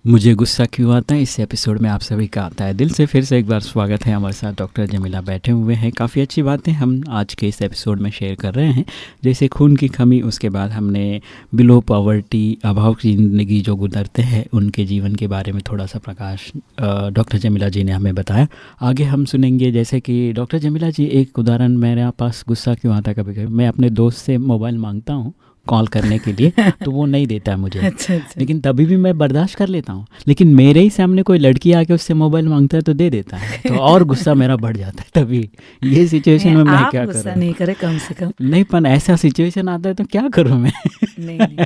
मुझे गुस्सा क्यों आता है, इस एपिसोड में आप सभी का आता है दिल से फिर से एक बार स्वागत है। हमारे साथ डॉक्टर जमीला बैठे हुए हैं। काफ़ी अच्छी बातें हम आज के इस एपिसोड में शेयर कर रहे हैं, जैसे खून की कमी, उसके बाद हमने बिलो पॉवर्टी, अभाव की ज़िंदगी जो गुजरते हैं उनके जीवन के बारे में थोड़ा सा प्रकाश डॉक्टर जमीला जी ने हमें बताया। आगे हम सुनेंगे जैसे कि डॉक्टर जमीला जी, एक उदाहरण, मेरे पास गुस्सा क्यों आता है कभी कभी, मैं अपने दोस्त से मोबाइल मांगता हूँ कॉल करने के लिए तो वो नहीं देता है मुझे। अच्छा। लेकिन तभी भी मैं बर्दाश्त कर लेता हूँ, लेकिन मेरे ही सामने कोई लड़की आके उससे मोबाइल मांगता है तो दे देता है, तो और गुस्सा मेरा बढ़ जाता है। तभी ये सिचुएशन में मैं क्या करूँ? नहीं करे कम से कम। नहीं, पर ऐसा सिचुएशन आता है तो क्या करूँ मैं? नहीं।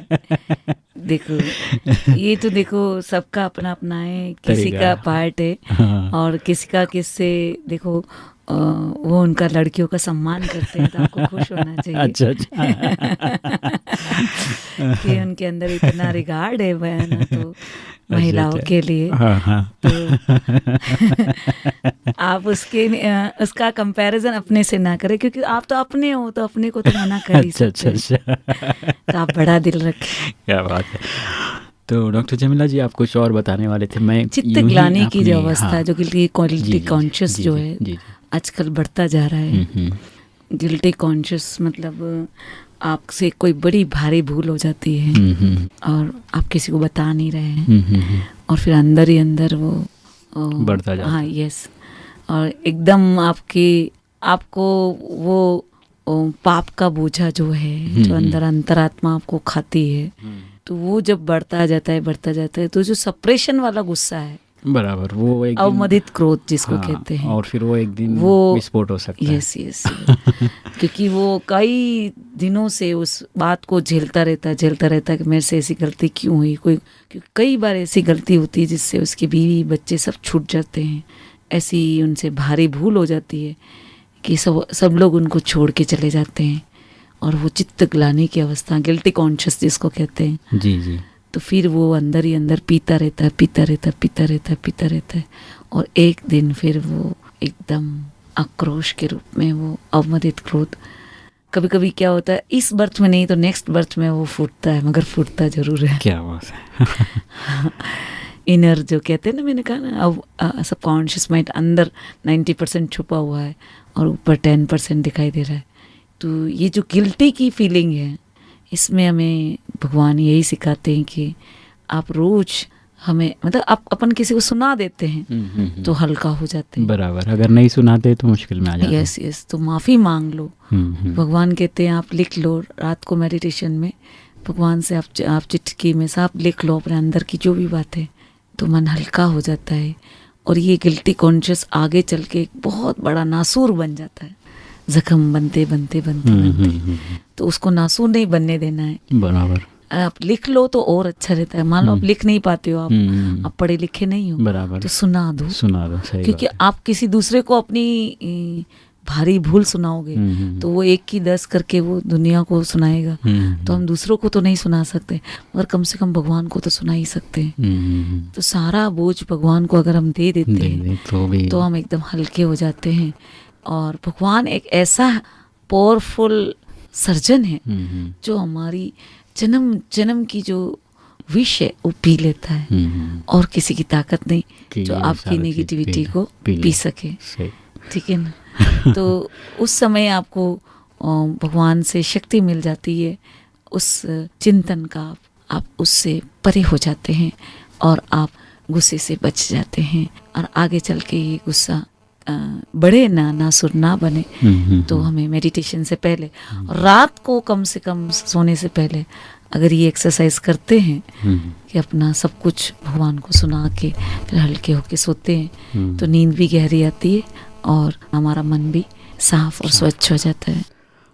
देखो, ये तो देखो सबका अपना अपना है, किसी का पार्ट है। हाँ। और किसी का किससे देखो वो उनका लड़कियों का सम्मान करते हैं तो आपको खुश होना चाहिए। अच्छा। कि उनके अंदर इतना रिगार्ड है बयान तो महिलाओं के लिए। हाँ। तो आप उसका कंपैरिजन अपने से ना करें, क्योंकि आप तो अपने हो, तो अपने को तो मना कर ही सकते हैं। अच्छा। तो आप बड़ा दिल रखें। क्या बात है। तो डॉक्टर जमीला जी, आप कुछ और बताने वाले थे। मैं चित्त ग्लानि की जो अवस्था, जो कि क्वालिटी कॉन्शियस जो है आजकल बढ़ता जा रहा है। गिल्टी कॉन्शियस मतलब आपसे कोई बड़ी भारी भूल हो जाती है और आप किसी को बता नहीं रहे हैं और फिर अंदर ही अंदर वो बढ़ता जाता है। हाँ, यस। और एकदम आपको वो पाप का बोझा जो है, जो अंदर अंतरात्मा आपको खाती है, तो वो जब बढ़ता जाता है तो जो सप्रेशन वाला गुस्सा है, बराबर, वो एक अवमदित क्रोध जिसको कहते हैं, और फिर वो एक दिन विस्फोट हो सकता है। यस। क्योंकि वो कई दिनों से उस बात को झेलता रहता है कि मेरे से ऐसी गलती क्यों हुई। क्योंकि कई बार ऐसी गलती होती है जिससे उसकी बीवी बच्चे सब छूट जाते हैं। ऐसी उनसे भारी भूल हो जाती है कि सब लोग उनको छोड़ के चले जाते हैं और वो चित्त ग्लानि की अवस्था, गिल्टी कॉन्शियस जिसको कहते हैं। जी। तो फिर वो अंदर ही अंदर पीता रहता है और एक दिन फिर वो एकदम आक्रोश के रूप में, वो अवमदित क्रोध, कभी कभी क्या होता है इस बर्थ में नहीं तो नेक्स्ट बर्थ में वो फूटता है, मगर फूटता जरूर है। क्या बात है। इनर जो कहते हैं ना, मैंने कहा ना, अब सबकॉन्शियस माइंड अंदर 90% छुपा हुआ है और ऊपर 10% दिखाई दे रहा है। तो ये जो गिल्टी की फीलिंग है, इसमें हमें भगवान यही सिखाते हैं कि आप रोज हमें, मतलब आप अपन किसी को सुना देते हैं तो हल्का हो जाते हैं। बराबर, अगर नहीं सुनाते तो मुश्किल में आ जाते हैं। यस। तो माफ़ी मांग लो। भगवान कहते हैं आप लिख लो रात को मेडिटेशन में, भगवान से आप चिट्ठी में साफ लिख लो अपने अंदर की जो भी बात है, तो मन हल्का हो जाता है। और ये गिल्टी कॉन्शियस आगे चल के एक बहुत बड़ा नासूर बन जाता है, जख्म बनते तो उसको नासूर नहीं बनने देना है। बराबर, आप लिख लो तो और अच्छा रहता है। मान लो आप लिख नहीं पाते हो, आप पढ़े लिखे नहीं हो, बराबर, तो सुना दो। सही। क्योंकि आप किसी दूसरे को अपनी भारी भूल सुनाओगे तो वो 1 की 10 करके वो दुनिया को सुनाएगा। तो हम दूसरों को तो नहीं सुना सकते, मगर कम से कम भगवान को तो सुना ही सकते हैं। तो सारा बोझ भगवान को अगर हम दे देते हैं तो हम एकदम हल्के हो जाते हैं। और भगवान एक ऐसा पावरफुल सर्जन है जो हमारी जन्म की जो विष है वो पी लेता है और किसी की ताकत नहीं जो आपकी नेगेटिविटी को पी सके। ठीक है ना। तो उस समय आपको भगवान से शक्ति मिल जाती है, उस चिंतन का आप उससे परे हो जाते हैं और आप गुस्से से बच जाते हैं। और आगे चल के ये गुस्सा बढ़े नासुर ना बने। तो हमें मेडिटेशन से पहले और रात को कम से कम सोने से पहले अगर ये एक्सरसाइज करते हैं कि अपना सब कुछ भगवान को सुना के फिर हल्के होके सोते हैं तो नींद भी गहरी आती है और हमारा मन भी साफ और स्वच्छ हो जाता है।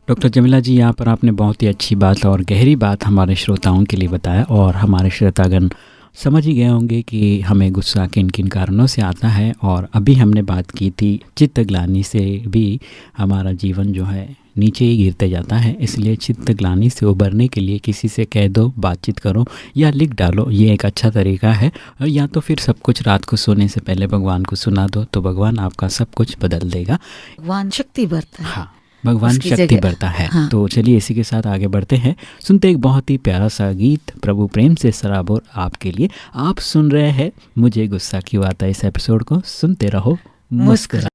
डॉक्टर जमीला जी, यहाँ पर आपने बहुत ही अच्छी बात और गहरी बात हमारे श्रोताओं के लिए बताया और हमारे श्रोतागण समझ ही गए होंगे कि हमें गुस्सा किन किन कारणों से आता है। और अभी हमने बात की थी चित्त ग्लानि से भी हमारा जीवन जो है नीचे ही गिरते जाता है। इसलिए चित्त ग्लानि से उबरने के लिए किसी से कह दो, बातचीत करो या लिख डालो, ये एक अच्छा तरीका है। या तो फिर सब कुछ रात को सोने से पहले भगवान को सुना दो तो भगवान आपका सब कुछ बदल देगा। भगवान शक्ति भरता है। हाँ, भगवान उसकी शक्ति जगह- बढ़ता है। हाँ। तो चलिए इसी के साथ आगे बढ़ते हैं, सुनते एक बहुत ही प्यारा सा गीत प्रभु प्रेम से सराबोर आपके लिए। आप सुन रहे हैं मुझे गुस्सा क्यों आता है। इस एपिसोड को सुनते रहो मुस्कुरा